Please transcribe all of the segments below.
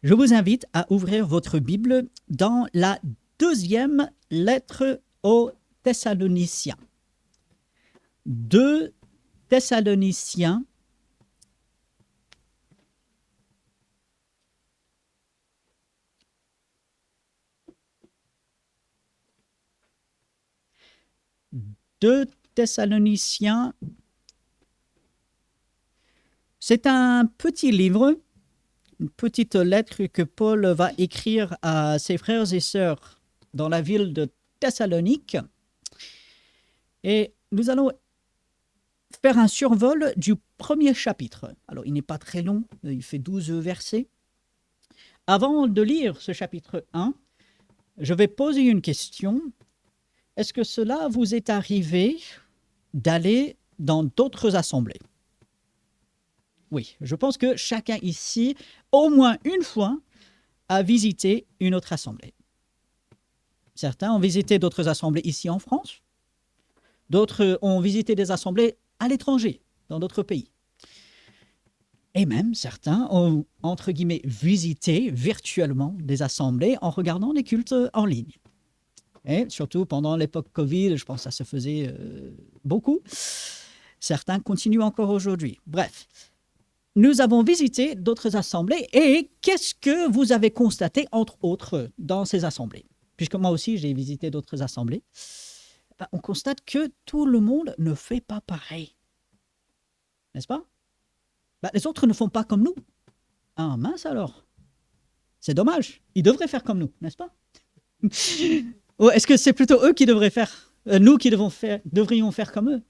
Je vous invite à ouvrir votre Bible dans la deuxième lettre aux Thessaloniciens. 2 Thessaloniciens, c'est un petit livre, une petite lettre que Paul va écrire à ses frères et sœurs dans la ville de Thessalonique. Et nous allons faire un survol du premier chapitre. Alors, il n'est pas très long, il fait 12 versets. Avant de lire ce chapitre 1, je vais poser une question. Est-ce que cela vous est arrivé d'aller dans d'autres assemblées? Oui, je pense que chacun ici, au moins une fois, a visité une autre assemblée. Certains ont visité d'autres assemblées ici en France. D'autres ont visité des assemblées à l'étranger, dans d'autres pays. Et même certains ont, entre guillemets, visité virtuellement des assemblées en regardant des cultes en ligne. Et surtout pendant l'époque Covid, je pense que ça se faisait beaucoup. Certains continuent encore aujourd'hui. Bref, nous avons visité d'autres assemblées et qu'est-ce que vous avez constaté, entre autres, dans ces assemblées? Puisque moi aussi, j'ai visité d'autres assemblées. On constate que tout le monde ne fait pas pareil. N'est-ce pas? Les autres ne font pas comme nous. Ah mince alors. C'est dommage. Ils devraient faire comme nous, n'est-ce pas? Ou est-ce que c'est plutôt eux qui devraient faire, nous qui devrions faire comme eux?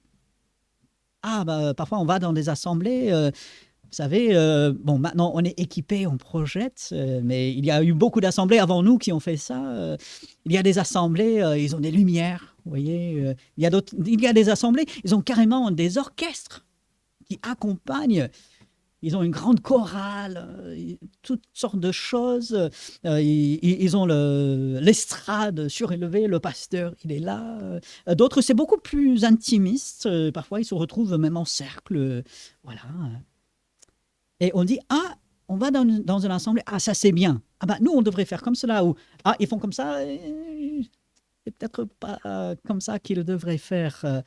Parfois on va dans des assemblées, vous savez, bon maintenant on est équipé, on projette, mais il y a eu beaucoup d'assemblées avant nous qui ont fait ça. Il y a des assemblées, ils ont des lumières, vous voyez. Il y a des assemblées, ils ont carrément des orchestres qui accompagnent. Ils ont une grande chorale, toutes sortes de choses. Ils ont l'estrade surélevée, le pasteur, il est là. D'autres, c'est beaucoup plus intimiste. Parfois, ils se retrouvent même en cercle. Voilà. Et on dit, on va dans une assemblée. Ça, c'est bien. Nous, on devrait faire comme cela. Ou, ils font comme ça. C'est peut-être pas comme ça qu'ils devraient faire.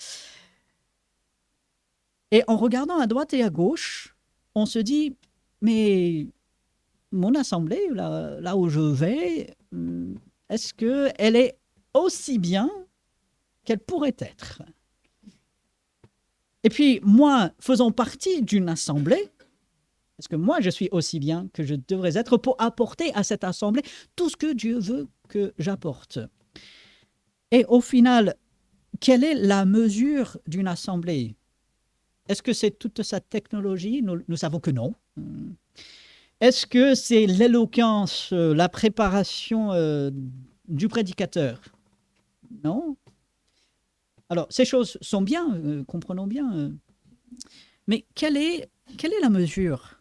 Et en regardant à droite et à gauche, on se dit, mais mon assemblée, là où je vais, est-ce qu'elle est aussi bien qu'elle pourrait être? Et puis, moi, faisant partie d'une assemblée, est-ce que moi, je suis aussi bien que je devrais être pour apporter à cette assemblée tout ce que Dieu veut que j'apporte? Et au final, quelle est la mesure d'une assemblée? Est-ce que c'est toute sa technologie? Nous savons que non. Est-ce que c'est l'éloquence, la préparation du prédicateur? Non. Alors, ces choses sont bien, comprenons bien. Mais quelle est la mesure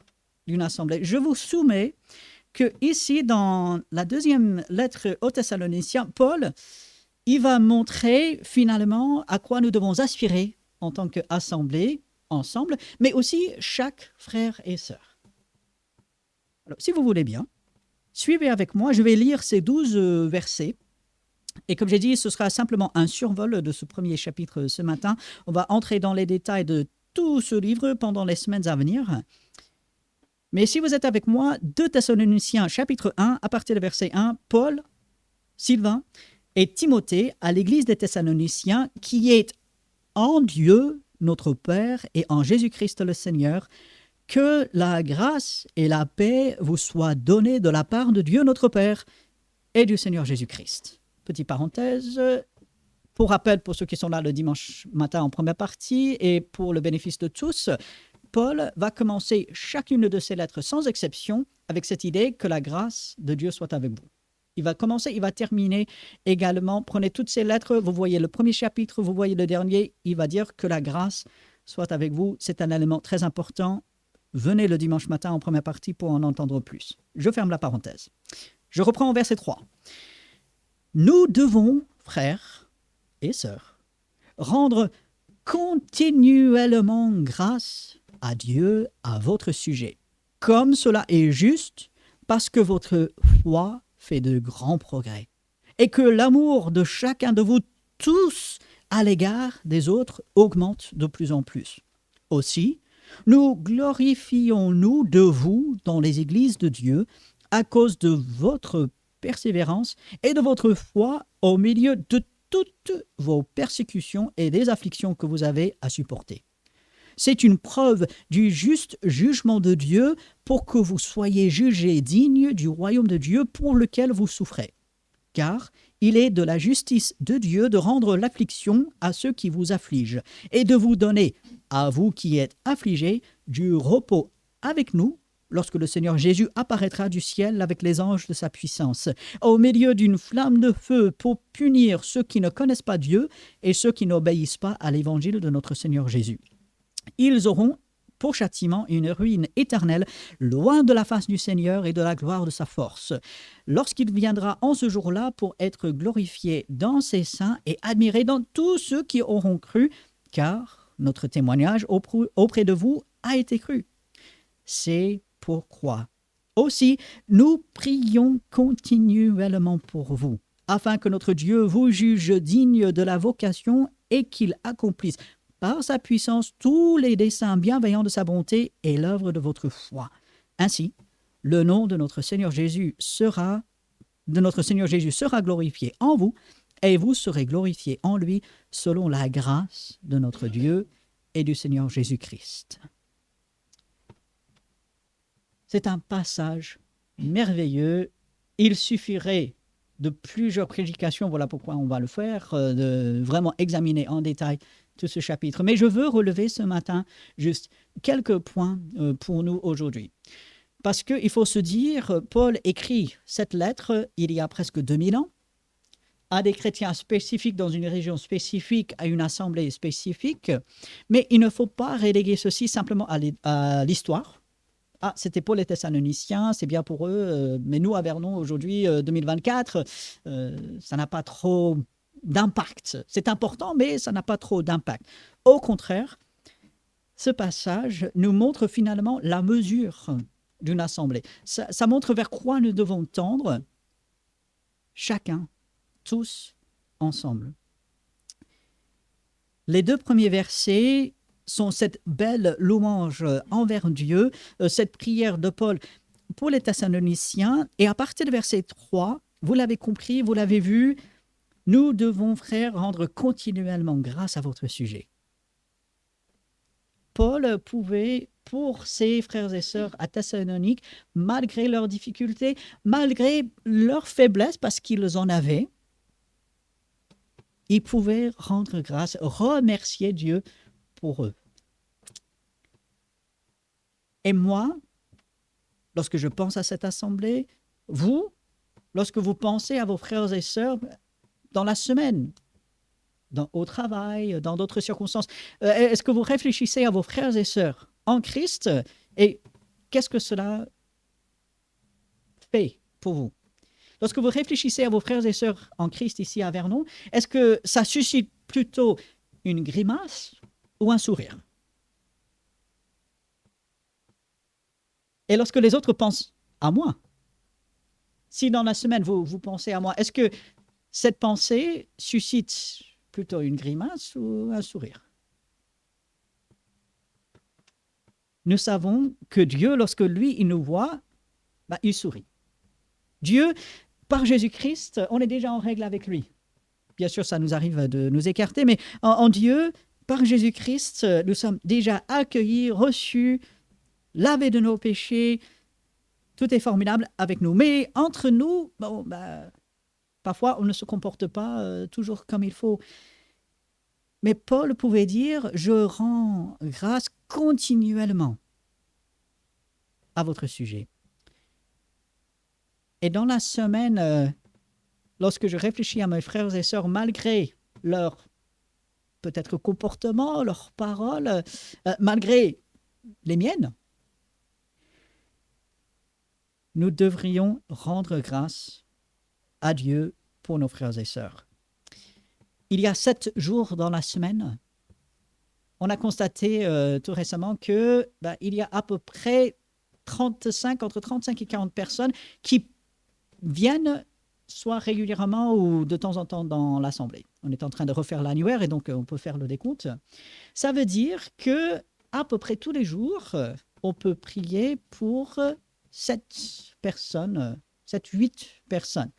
d'une assemblée? Je vous soumets que ici, dans la deuxième lettre aux Thessaloniciens, Paul, il va montrer finalement à quoi nous devons aspirer en tant qu'assemblée, ensemble, mais aussi chaque frère et sœur. Alors, si vous voulez bien, suivez avec moi, je vais lire ces 12 versets. Et comme j'ai dit, ce sera simplement un survol de ce premier chapitre ce matin. On va entrer dans les détails de tout ce livre pendant les semaines à venir. Mais si vous êtes avec moi, 2 Thessaloniciens chapitre 1, à partir du verset 1, Paul, Sylvain et Timothée à l'église des Thessaloniciens qui est en Dieu, notre Père, et en Jésus-Christ le Seigneur, que la grâce et la paix vous soient données de la part de Dieu notre Père et du Seigneur Jésus-Christ. Petite parenthèse, pour rappel pour ceux qui sont là le dimanche matin en première partie et pour le bénéfice de tous, Paul va commencer chacune de ses lettres sans exception avec cette idée que la grâce de Dieu soit avec vous. Il va commencer, il va terminer également. Prenez toutes ces lettres, vous voyez le premier chapitre, vous voyez le dernier, il va dire que la grâce soit avec vous. C'est un élément très important. Venez le dimanche matin en première partie pour en entendre plus. Je ferme la parenthèse. Je reprends au verset 3. Nous devons, frères et sœurs, rendre continuellement grâce à Dieu à votre sujet, comme cela est juste, parce que votre foi fait de grands progrès et que l'amour de chacun de vous tous à l'égard des autres augmente de plus en plus. Aussi, nous glorifions-nous de vous dans les églises de Dieu à cause de votre persévérance et de votre foi au milieu de toutes vos persécutions et des afflictions que vous avez à supporter. C'est une preuve du juste jugement de Dieu pour que vous soyez jugés dignes du royaume de Dieu pour lequel vous souffrez. Car il est de la justice de Dieu de rendre l'affliction à ceux qui vous affligent et de vous donner, à vous qui êtes affligés, du repos avec nous lorsque le Seigneur Jésus apparaîtra du ciel avec les anges de sa puissance, au milieu d'une flamme de feu pour punir ceux qui ne connaissent pas Dieu et ceux qui n'obéissent pas à l'évangile de notre Seigneur Jésus. Ils auront pour châtiment une ruine éternelle, loin de la face du Seigneur et de la gloire de sa force, lorsqu'il viendra en ce jour-là pour être glorifié dans ses saints et admiré dans tous ceux qui auront cru, car notre témoignage auprès de vous a été cru. C'est pourquoi aussi nous prions continuellement pour vous, afin que notre Dieu vous juge digne de la vocation et qu'il accomplisse par sa puissance tous les desseins bienveillants de sa bonté et l'œuvre de votre foi. Ainsi, le nom de notre Seigneur Jésus sera glorifié en vous, et vous serez glorifiés en lui, selon la grâce de notre Dieu et du Seigneur Jésus-Christ. C'est un passage merveilleux. Il suffirait de plusieurs prédications, voilà pourquoi on va le faire, de vraiment examiner en détail tout ce chapitre. Mais je veux relever ce matin juste quelques points pour nous aujourd'hui. Parce qu'il faut se dire, Paul écrit cette lettre il y a presque 2000 ans à des chrétiens spécifiques dans une région spécifique, à une assemblée spécifique, mais il ne faut pas reléguer ceci simplement à l'histoire. Ah, c'était pour les Thessaloniciens, c'est bien pour eux, mais nous, à Vernon, aujourd'hui, 2024, ça n'a pas trop d'impact. C'est important, mais ça n'a pas trop d'impact. Au contraire, ce passage nous montre finalement la mesure d'une assemblée. Ça montre vers quoi nous devons tendre, chacun, tous, ensemble. Les 2 premiers versets sont cette belle louange envers Dieu, cette prière de Paul pour les Thessaloniciens. Et à partir du verset 3, vous l'avez compris, vous l'avez vu, nous devons, frères, rendre continuellement grâce à votre sujet. Paul pouvait, pour ses frères et sœurs à Thessalonique, malgré leurs difficultés, malgré leurs faiblesses, parce qu'ils en avaient, il pouvait rendre grâce, remercier Dieu pour eux. Et moi, lorsque je pense à cette assemblée, vous, lorsque vous pensez à vos frères et sœurs dans la semaine, au travail, dans d'autres circonstances, est-ce que vous réfléchissez à vos frères et sœurs en Christ et qu'est-ce que cela fait pour vous? Lorsque vous réfléchissez à vos frères et sœurs en Christ ici à Vernon, est-ce que ça suscite plutôt une grimace ou un sourire? Et lorsque les autres pensent à moi, si dans la semaine vous pensez à moi, est-ce que cette pensée suscite plutôt une grimace ou un sourire? Nous savons que Dieu, lorsque lui, il nous voit, il sourit. Dieu, par Jésus-Christ, on est déjà en règle avec lui. Bien sûr, ça nous arrive de nous écarter, mais en Dieu, par Jésus-Christ, nous sommes déjà accueillis, reçus, lavés de nos péchés. Tout est formidable avec nous. Mais entre nous, parfois, on ne se comporte pas toujours comme il faut. Mais Paul pouvait dire, je rends grâce continuellement à votre sujet. Et dans la semaine, lorsque je réfléchis à mes frères et sœurs, malgré leur peut-être comportement, leurs paroles, malgré les miennes, nous devrions rendre grâce à Dieu pour nos frères et sœurs. Il y a 7 jours dans la semaine. On a constaté tout récemment que il y a à peu près entre 35 et 40 personnes qui viennent soit régulièrement ou de temps en temps dans l'Assemblée. On est en train de refaire l'annuaire et donc on peut faire le décompte. Ça veut dire que à peu près tous les jours, on peut prier pour 7 personnes, 7-8 personnes.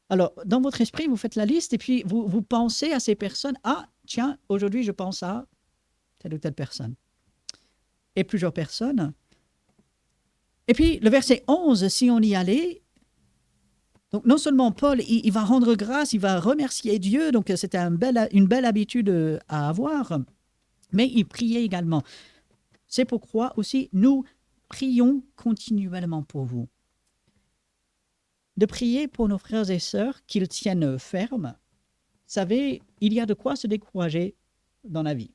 Alors, dans votre esprit, vous faites la liste et puis vous pensez à ces personnes. Ah, tiens, aujourd'hui, je pense à telle ou telle personne. Et plusieurs personnes. Et puis, le verset 11, si on y allait, donc non seulement Paul, il va rendre grâce, il va remercier Dieu, donc c'était une belle habitude à avoir, mais il priait également. C'est pourquoi aussi nous prions continuellement pour vous. De prier pour nos frères et sœurs qu'ils tiennent ferme. Vous savez, il y a de quoi se décourager dans la vie.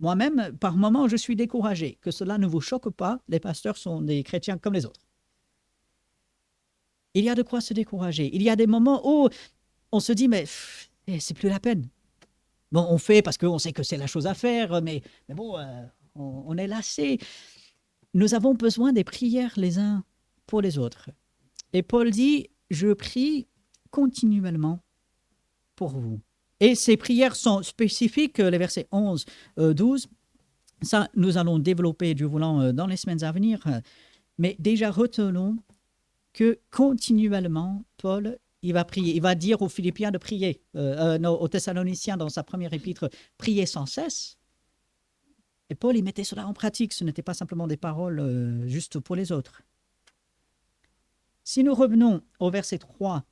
Moi-même, par moments, je suis découragé. Que cela ne vous choque pas, les pasteurs sont des chrétiens comme les autres. Il y a de quoi se décourager. Il y a des moments où on se dit, mais c'est plus la peine. Bon, on fait parce qu'on sait que c'est la chose à faire, mais bon, on est lassé. Nous avons besoin des prières les uns pour les autres. Et Paul dit, je prie continuellement pour vous. Et ces prières sont spécifiques, les versets 11, 12. Ça, nous allons développer, Dieu voulant, dans les semaines à venir. Mais déjà, retenons que continuellement, Paul, il va prier. Il va dire aux Philippiens de prier, aux Thessaloniciens dans sa première épître, prier sans cesse. Et Paul, il mettait cela en pratique. Ce n'était pas simplement des paroles juste pour les autres. Si nous revenons au verset 3,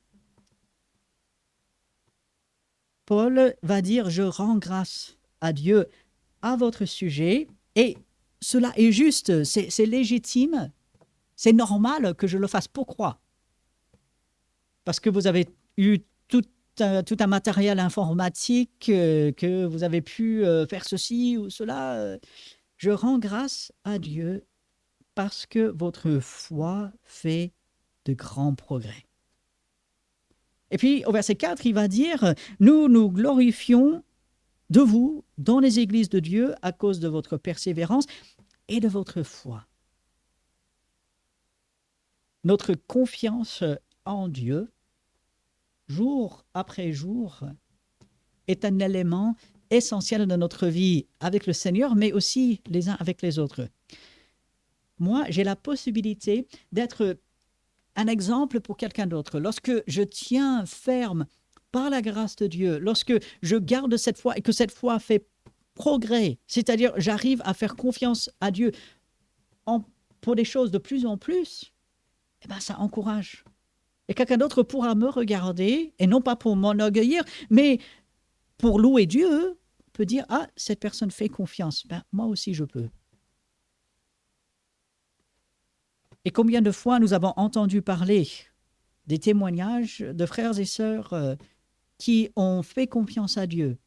Paul va dire « Je rends grâce à Dieu à votre sujet » et cela est juste, c'est légitime, c'est normal que je le fasse. Pourquoi? Parce que vous avez eu tout un matériel informatique, que vous avez pu faire ceci ou cela. Je rends grâce à Dieu parce que votre foi fait de grands progrès. Et puis, au verset 4, il va dire « Nous nous glorifions de vous dans les églises de Dieu à cause de votre persévérance et de votre foi. » Notre confiance en Dieu, jour après jour, est un élément essentiel de notre vie avec le Seigneur, mais aussi les uns avec les autres. Moi, j'ai la possibilité d'être un exemple pour quelqu'un d'autre. Lorsque je tiens ferme par la grâce de Dieu, lorsque je garde cette foi et que cette foi fait progrès, c'est-à-dire j'arrive à faire confiance à Dieu pour des choses de plus en plus, eh ben, ça encourage. Et quelqu'un d'autre pourra me regarder, et non pas pour m'enorgueillir, mais pour louer Dieu, peut dire « Ah, cette personne fait confiance. Ben, moi aussi je peux. » Et combien de fois nous avons entendu parler des témoignages de frères et sœurs qui ont fait confiance à Dieu.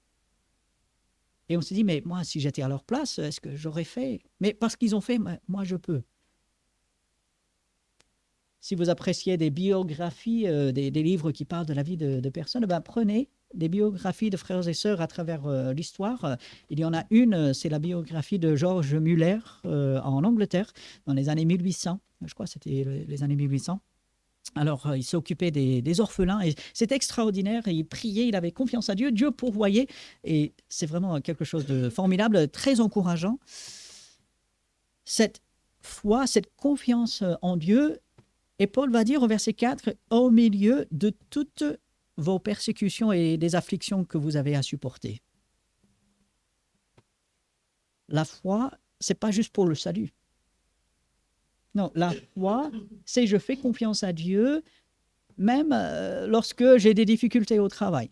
Et on se dit, mais moi, si j'étais à leur place, est-ce que j'aurais fait? Mais parce qu'ils ont fait, moi, je peux. Si vous appréciez des biographies, des livres qui parlent de la vie de personnes, ben prenez des biographies de frères et sœurs à travers l'histoire. Il y en a une, c'est la biographie de George Muller en Angleterre, dans les années 1800. Je crois que c'était les années 1800. Alors, il s'occupait des orphelins et c'est extraordinaire. Il priait, il avait confiance à Dieu, Dieu pourvoyait. Et c'est vraiment quelque chose de formidable, très encourageant. Cette foi, cette confiance en Dieu, et Paul va dire au verset 4, « Au milieu de toutes vos persécutions et des afflictions que vous avez à supporter. » La foi, ce n'est pas juste pour le salut. Non, la foi, c'est je fais confiance à Dieu, même lorsque j'ai des difficultés au travail.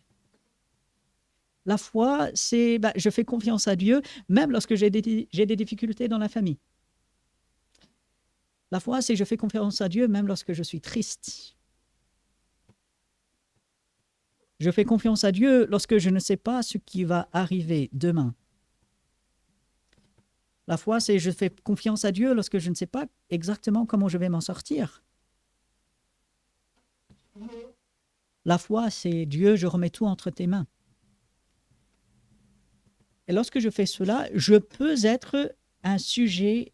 La foi, c'est je fais confiance à Dieu, même lorsque j'ai des difficultés dans la famille. La foi, c'est je fais confiance à Dieu, même lorsque je suis triste. Je fais confiance à Dieu lorsque je ne sais pas ce qui va arriver demain. La foi, c'est je fais confiance à Dieu lorsque je ne sais pas exactement comment je vais m'en sortir. La foi, c'est Dieu, je remets tout entre tes mains. Et lorsque je fais cela, je peux être un sujet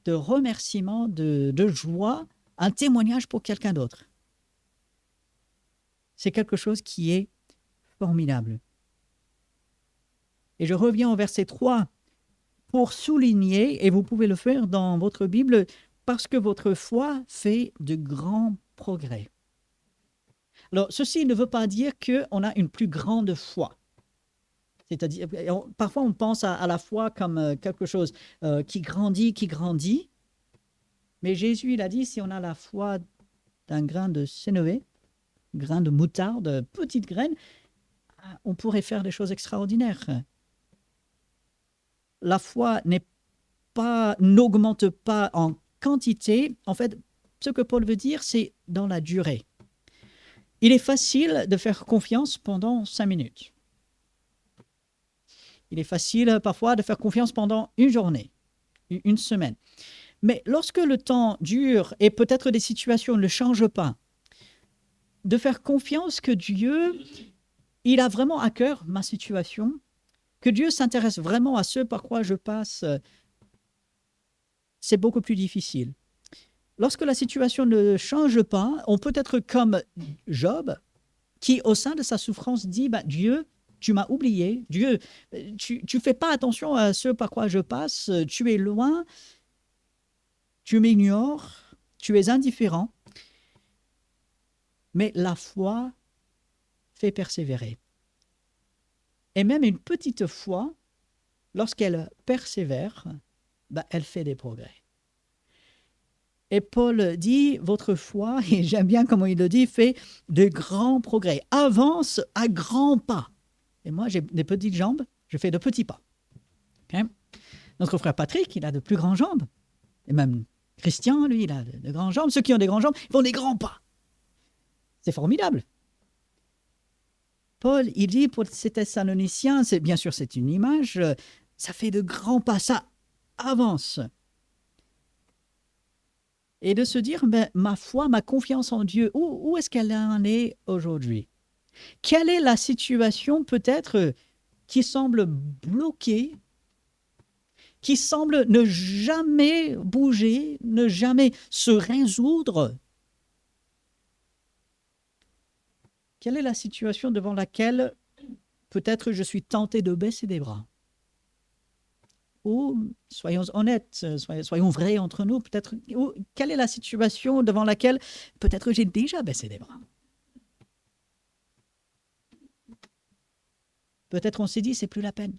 de remerciement, de joie, un témoignage pour quelqu'un d'autre. C'est quelque chose qui est formidable. Et je reviens au verset 3 pour souligner, et vous pouvez le faire dans votre Bible, parce que votre foi fait de grands progrès. Alors, ceci ne veut pas dire qu'on a une plus grande foi. C'est-à-dire, parfois on pense à la foi comme quelque chose qui grandit. Mais Jésus, il a dit, si on a la foi d'un grain de sénévé, grain de moutarde, petite graine, on pourrait faire des choses extraordinaires. La foi n'augmente pas en quantité. En fait, ce que Paul veut dire, c'est dans la durée. Il est facile de faire confiance pendant 5 minutes. Il est facile parfois de faire confiance pendant une journée, une semaine. Mais lorsque le temps dure et peut-être des situations ne changent pas, de faire confiance que Dieu, il a vraiment à cœur ma situation, que Dieu s'intéresse vraiment à ce par quoi je passe, c'est beaucoup plus difficile. Lorsque la situation ne change pas, on peut être comme Job, qui au sein de sa souffrance dit, Dieu, tu m'as oublié, Dieu, tu ne fais pas attention à ce par quoi je passe, tu es loin, tu m'ignores, tu es indifférent. Mais la foi fait persévérer. Et même une petite foi, lorsqu'elle persévère, elle fait des progrès. Et Paul dit, votre foi, et j'aime bien comment il le dit, fait de grands progrès, avance à grands pas. Et moi, j'ai des petites jambes, je fais de petits pas. Okay? Notre frère Patrick, il a de plus grandes jambes. Et même Christian, lui, il a de grandes jambes. Ceux qui ont des grandes jambes, ils font des grands pas. C'est formidable. Paul, il dit pour ces Thessaloniciens, bien sûr c'est une image, ça fait de grands pas, ça avance. Et de se dire, ma foi, ma confiance en Dieu, où est-ce qu'elle en est aujourd'hui? Quelle est la situation peut-être qui semble bloquée, qui semble ne jamais bouger, ne jamais se résoudre? Quelle est la situation devant laquelle peut-être je suis tenté de baisser des bras? Ou, soyons honnêtes, soyons vrais entre nous, peut-être, quelle est la situation devant laquelle peut-être j'ai déjà baissé des bras? Peut-être on s'est dit, c'est plus la peine.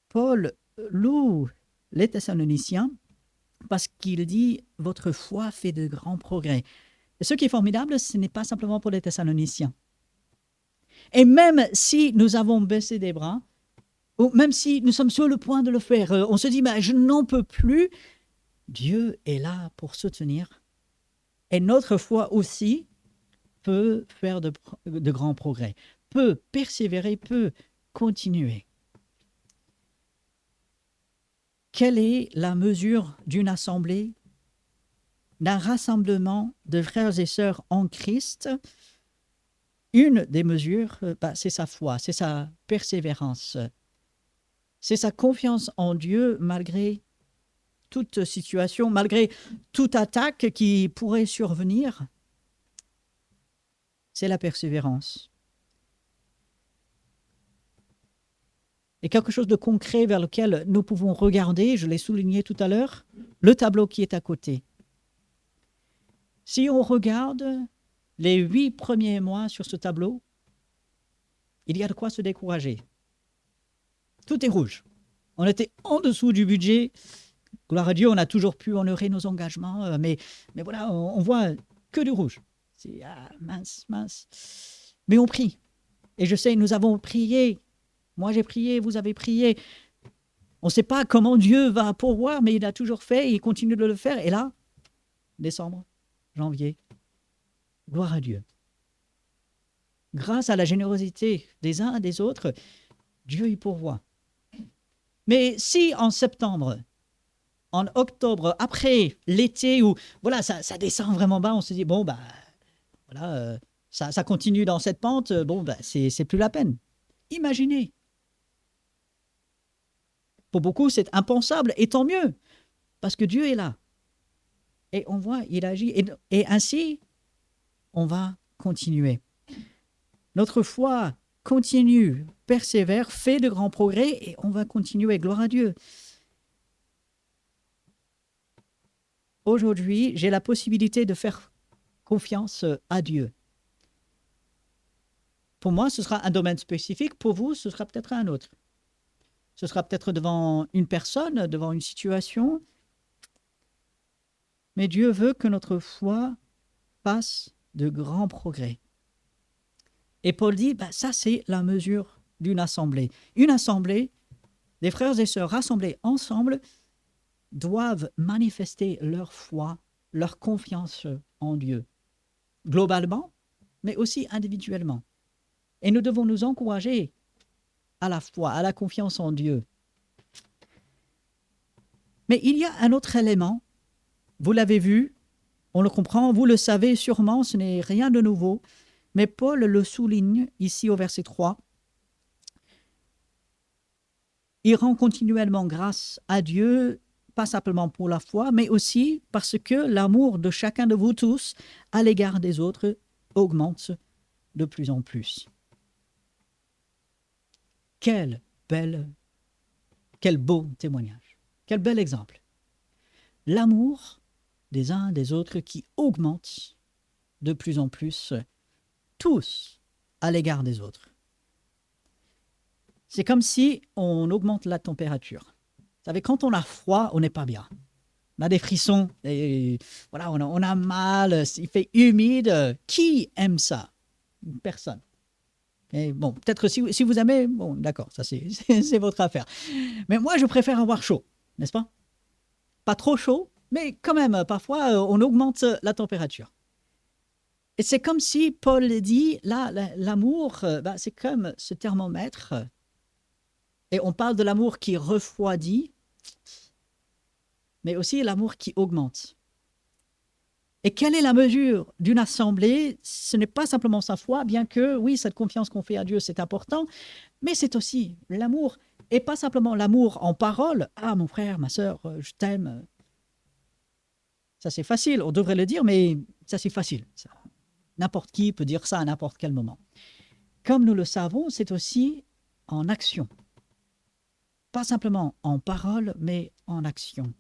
Paul loue les Thessaloniciens parce qu'il dit, votre foi fait de grands progrès. Et ce qui est formidable, ce n'est pas simplement pour les Thessaloniciens. Et même si nous avons baissé des bras, ou même si nous sommes sur le point de le faire, on se dit, je n'en peux plus, Dieu est là pour soutenir. Et notre foi aussi peut faire de grands progrès, peut persévérer, peut continuer. Quelle est la mesure d'une assemblée, d'un rassemblement de frères et sœurs en Christ? Une des mesures, c'est sa foi, c'est sa persévérance, c'est sa confiance en Dieu malgré toute situation, malgré toute attaque qui pourrait survenir. C'est la persévérance. Et quelque chose de concret vers lequel nous pouvons regarder, je l'ai souligné tout à l'heure, le tableau qui est à côté. Si on regarde les 8 premiers mois sur ce tableau, il y a de quoi se décourager. Tout est rouge. On était en dessous du budget. Gloire à Dieu, on a toujours pu honorer nos engagements, mais voilà, on voit que du rouge. C'est mince. Mais on prie. Et je sais, nous avons prié. Moi, j'ai prié, vous avez prié. On ne sait pas comment Dieu va pourvoir, mais il a toujours fait et il continue de le faire. Et là, décembre, janvier, gloire à Dieu. Grâce à la générosité des uns et des autres, Dieu y pourvoit. Mais si en septembre, en octobre, après l'été, où voilà, ça descend vraiment bas, on se dit, voilà, ça continue dans cette pente, c'est plus la peine. Imaginez. Pour beaucoup, c'est impensable, et tant mieux, parce que Dieu est là. Et on voit, il agit, et ainsi, on va continuer. Notre foi continue, persévère, fait de grands progrès, et on va continuer. Gloire à Dieu. Aujourd'hui, j'ai la possibilité de faire confiance à Dieu. Pour moi, ce sera un domaine spécifique. Pour vous, ce sera peut-être un autre. Ce sera peut-être devant une personne, devant une situation. Mais Dieu veut que notre foi fasse de grands progrès. Et Paul dit, ça c'est la mesure d'une assemblée. Une assemblée, des frères et sœurs rassemblés ensemble, doivent manifester leur foi, leur confiance en Dieu, globalement, mais aussi individuellement. Et nous devons nous encourager à la foi, à la confiance en Dieu. Mais il y a un autre élément, vous l'avez vu, on le comprend, vous le savez sûrement, ce n'est rien de nouveau, mais Paul le souligne ici au verset 3. Il rend continuellement grâce à Dieu, pas simplement pour la foi, mais aussi parce que l'amour de chacun de vous tous à l'égard des autres augmente de plus en plus. Quel beau témoignage, quel bel exemple. L'amour des uns des autres qui augmente de plus en plus, tous à l'égard des autres. C'est comme si on augmente la température. Vous savez, quand on a froid, on n'est pas bien. On a des frissons, et voilà, on a mal, il fait humide. Qui aime ça? Personne. Et bon, peut-être si vous aimez, bon, d'accord, ça c'est votre affaire. Mais moi, je préfère avoir chaud, n'est-ce pas? Pas trop chaud, mais quand même, parfois, on augmente la température. Et c'est comme si Paul dit, là, l'amour, c'est comme ce thermomètre. Et on parle de l'amour qui refroidit, mais aussi l'amour qui augmente. Et quelle est la mesure d'une assemblée? Ce n'est pas simplement sa foi, bien que, oui, cette confiance qu'on fait à Dieu, c'est important, mais c'est aussi l'amour. Et pas simplement l'amour en parole. Ah, mon frère, ma sœur, je t'aime. Ça, c'est facile, on devrait le dire, mais ça, c'est facile. Ça. N'importe qui peut dire ça à n'importe quel moment. Comme nous le savons, c'est aussi en action. Pas simplement en parole, mais en action.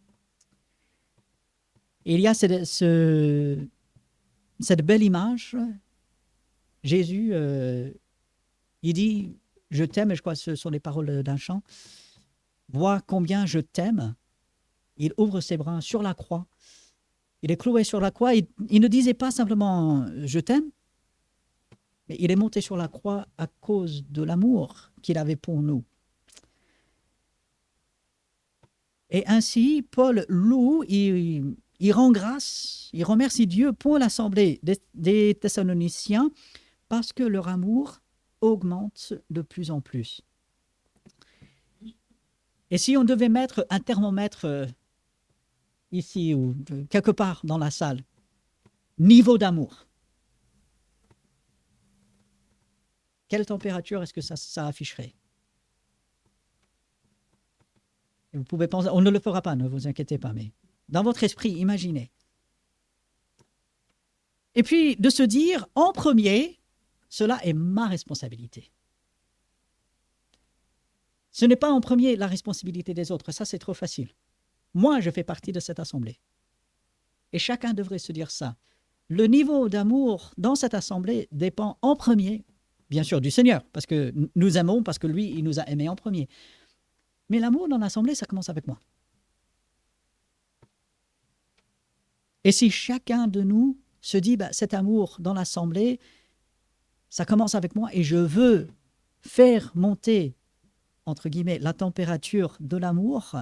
Et il y a cette belle image. Jésus, il dit, je t'aime, et je crois que ce sont les paroles d'un chant. Vois combien je t'aime. Il ouvre ses bras sur la croix. Il est cloué sur la croix. Il ne disait pas simplement je t'aime, mais il est monté sur la croix à cause de l'amour qu'il avait pour nous. Et ainsi, Paul loue, il rend grâce, il remercie Dieu pour l'assemblée des Thessaloniciens parce que leur amour augmente de plus en plus. Et si on devait mettre un thermomètre ici ou quelque part dans la salle, niveau d'amour, quelle température est-ce que ça afficherait? Et vous pouvez penser, on ne le fera pas, ne vous inquiétez pas, mais dans votre esprit, imaginez. Et puis de se dire, en premier, cela est ma responsabilité. Ce n'est pas en premier la responsabilité des autres, ça c'est trop facile. Moi, je fais partie de cette assemblée. Et chacun devrait se dire ça. Le niveau d'amour dans cette assemblée dépend en premier, bien sûr, du Seigneur, parce que nous aimons, parce que lui, il nous a aimés en premier. Mais l'amour dans l'assemblée, ça commence avec moi. Et si chacun de nous se dit, cet amour dans l'assemblée, ça commence avec moi et je veux faire monter, entre guillemets, la température de l'amour.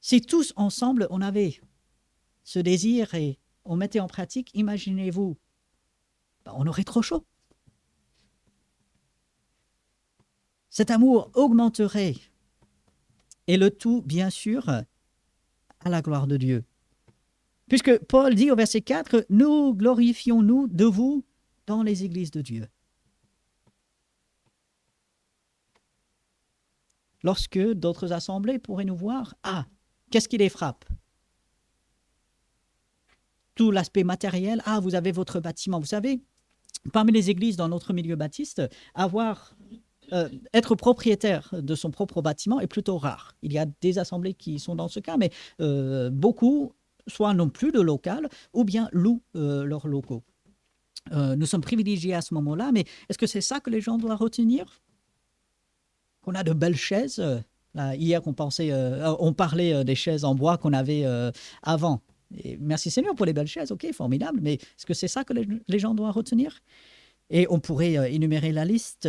Si tous ensemble, on avait ce désir et on mettait en pratique, imaginez-vous, on aurait trop chaud. Cet amour augmenterait. Et le tout, bien sûr, à la gloire de Dieu. Puisque Paul dit au verset 4, « Nous glorifions-nous de vous dans les églises de Dieu. » lorsque d'autres assemblées pourraient nous voir. Ah, qu'est-ce qui les frappe? Tout l'aspect matériel. Ah, vous avez votre bâtiment. Vous savez, parmi les églises dans notre milieu baptiste, être propriétaire de son propre bâtiment est plutôt rare. Il y a des assemblées qui sont dans ce cas, mais beaucoup soit n'ont plus de local ou bien louent leurs locaux. Nous sommes privilégiés à ce moment-là, mais est-ce que c'est ça que les gens doivent retenir? Qu'on a de belles chaises. Là, hier, on parlait des chaises en bois qu'on avait avant. Et merci Seigneur pour les belles chaises, ok, formidable, mais est-ce que c'est ça que les gens doivent retenir? Et on pourrait énumérer la liste.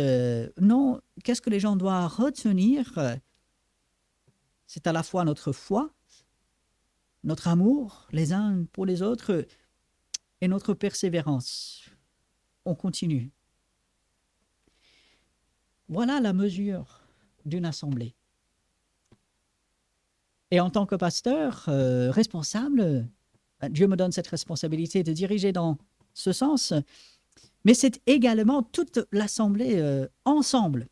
Non, qu'est-ce que les gens doivent retenir? C'est à la fois notre foi, notre amour les uns pour les autres et notre persévérance. On continue. Voilà la mesure d'une assemblée. Et en tant que pasteur responsable, Dieu me donne cette responsabilité de diriger dans ce sens, mais c'est également toute l'assemblée ensemble.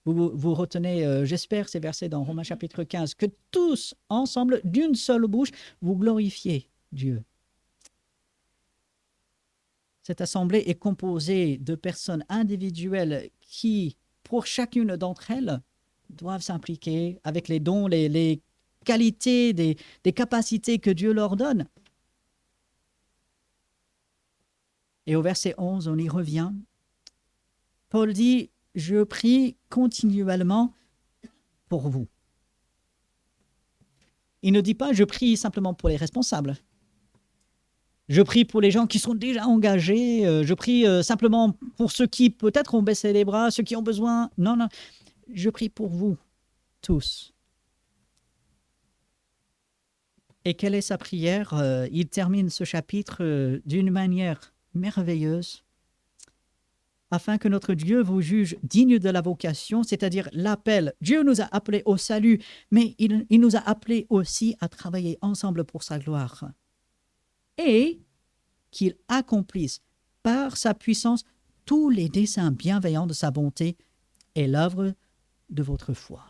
Vous retenez, j'espère, ces versets dans Romains chapitre 15, que tous ensemble, d'une seule bouche, vous glorifiez Dieu. Cette assemblée est composée de personnes individuelles qui, pour chacune d'entre elles, doivent s'impliquer avec les dons, les qualités, des capacités que Dieu leur donne. Et au verset 11, on y revient. Paul dit, « Je prie continuellement pour vous. » Il ne dit pas, « Je prie simplement pour les responsables. » Je prie pour les gens qui sont déjà engagés. Je prie simplement pour ceux qui peut-être ont baissé les bras, ceux qui ont besoin. Non, non. Je prie pour vous tous. Et quelle est sa prière? Il termine ce chapitre d'une manière merveilleuse, afin que notre Dieu vous juge digne de la vocation, c'est-à-dire l'appel. Dieu nous a appelés au salut, mais il nous a appelés aussi à travailler ensemble pour sa gloire. Et qu'il accomplisse par sa puissance tous les desseins bienveillants de sa bonté et l'œuvre de votre foi.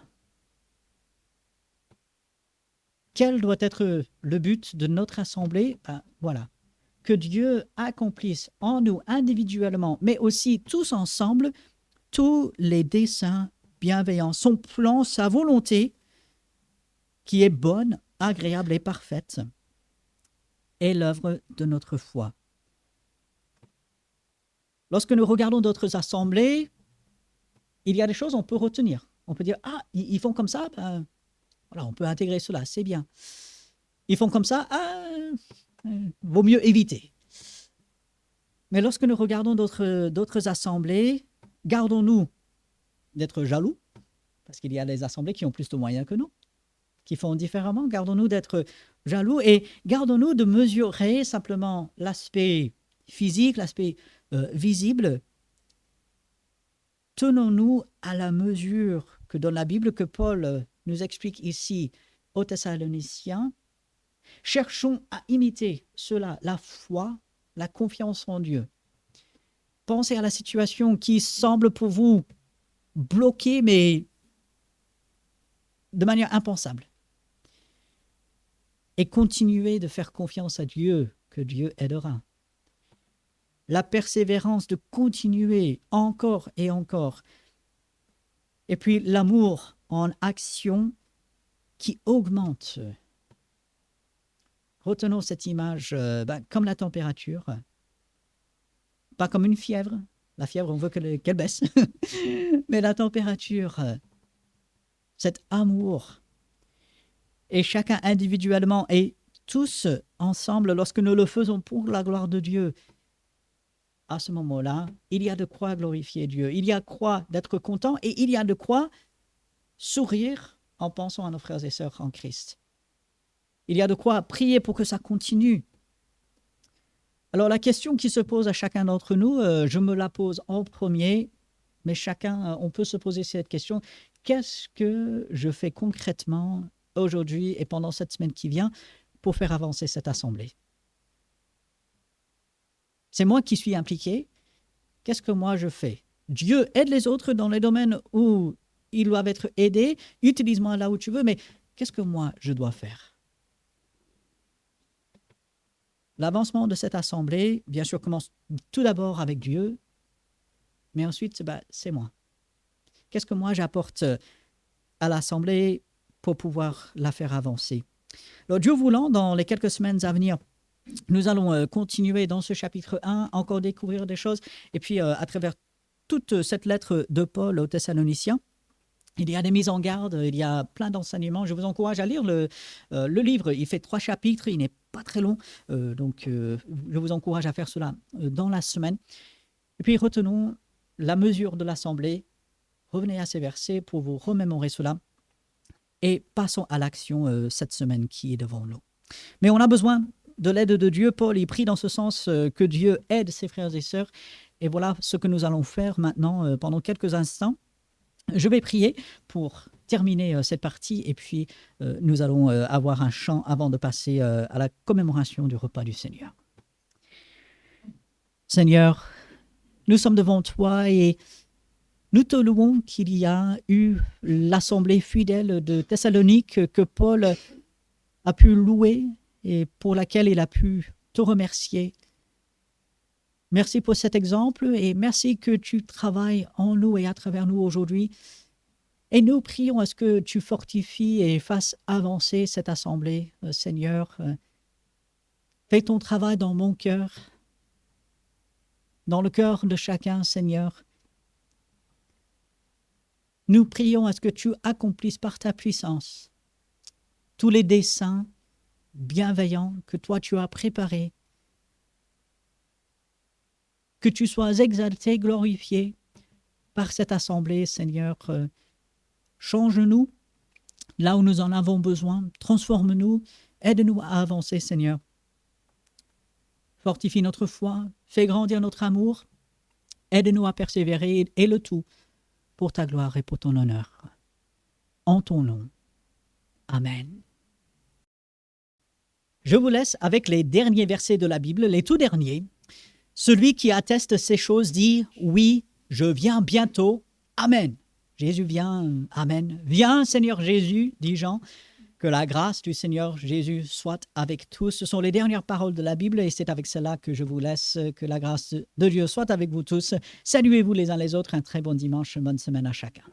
Quel doit être le but de notre assemblée? Voilà, que Dieu accomplisse en nous individuellement, mais aussi tous ensemble, tous les desseins bienveillants, son plan, sa volonté, qui est bonne, agréable et parfaite, est l'œuvre de notre foi. Lorsque nous regardons d'autres assemblées, il y a des choses qu'on peut retenir. On peut dire, ah, ils font comme ça, voilà, on peut intégrer cela, c'est bien. Ils font comme ça, vaut mieux éviter. Mais lorsque nous regardons d'autres assemblées, gardons-nous d'être jaloux, parce qu'il y a des assemblées qui ont plus de moyens que nous, qui font différemment. Gardons-nous d'être jaloux et gardons-nous de mesurer simplement l'aspect physique, l'aspect visible. Tenons-nous à la mesure que donne la Bible, que Paul nous explique ici aux Thessaloniciens. Cherchons à imiter cela, la foi, la confiance en Dieu. Pensez à la situation qui semble pour vous bloquée, mais de manière impensable. Et continuez de faire confiance à Dieu, que Dieu aidera. La persévérance de continuer encore et encore. Et puis l'amour en action qui augmente. Retenons cette image comme la température, pas comme une fièvre. La fièvre, on veut qu'elle baisse. Mais la température, cet amour, et chacun individuellement et tous ensemble, lorsque nous le faisons pour la gloire de Dieu, à ce moment-là, il y a de quoi glorifier Dieu. Il y a de quoi d'être content et il y a de quoi sourire en pensant à nos frères et sœurs en Christ. Il y a de quoi prier pour que ça continue. Alors la question qui se pose à chacun d'entre nous, je me la pose en premier, mais chacun, on peut se poser cette question. Qu'est-ce que je fais concrètement aujourd'hui et pendant cette semaine qui vient pour faire avancer cette assemblée? C'est moi qui suis impliqué. Qu'est-ce que moi je fais? Dieu aide les autres dans les domaines où ils doivent être aidés, utilise-moi là où tu veux, mais qu'est-ce que moi je dois faire? L'avancement de cette assemblée, bien sûr, commence tout d'abord avec Dieu, mais ensuite, c'est moi. Qu'est-ce que moi j'apporte à l'assemblée pour pouvoir la faire avancer? Alors, Dieu voulant, dans les quelques semaines à venir, nous allons continuer dans ce chapitre 1, encore découvrir des choses, et puis à travers toute cette lettre de Paul aux Thessaloniciens, il y a des mises en garde, il y a plein d'enseignements. Je vous encourage à lire le livre. Il fait 3 chapitres, il n'est pas très long. Donc, je vous encourage à faire cela dans la semaine. Et puis, retenons la mesure de l'assemblée. Revenez à ces versets pour vous remémorer cela. Et passons à l'action cette semaine qui est devant nous. Mais on a besoin de l'aide de Dieu. Paul est pris dans ce sens que Dieu aide ses frères et sœurs. Et voilà ce que nous allons faire maintenant pendant quelques instants. Je vais prier pour terminer cette partie et puis nous allons avoir un chant avant de passer à la commémoration du repas du Seigneur. Seigneur, nous sommes devant toi et nous te louons qu'il y a eu l'assemblée fidèle de Thessalonique que Paul a pu louer et pour laquelle il a pu te remercier. Merci pour cet exemple et merci que tu travailles en nous et à travers nous aujourd'hui. Et nous prions à ce que tu fortifies et fasses avancer cette assemblée, Seigneur. Fais ton travail dans mon cœur, dans le cœur de chacun, Seigneur. Nous prions à ce que tu accomplisses par ta puissance tous les desseins bienveillants que toi tu as préparés. Que tu sois exalté, glorifié par cette assemblée, Seigneur. Change-nous là où nous en avons besoin. Transforme-nous. Aide-nous à avancer, Seigneur. Fortifie notre foi. Fais grandir notre amour. Aide-nous à persévérer et le tout pour ta gloire et pour ton honneur. En ton nom. Amen. Je vous laisse avec les derniers versets de la Bible, les tout derniers. Celui qui atteste ces choses dit « Oui, je viens bientôt. Amen. » Jésus vient. Amen. Viens, Seigneur Jésus, dit Jean. Que la grâce du Seigneur Jésus soit avec tous. Ce sont les dernières paroles de la Bible et c'est avec cela que je vous laisse. Que la grâce de Dieu soit avec vous tous. Saluez-vous les uns les autres. Un très bon dimanche, bonne semaine à chacun.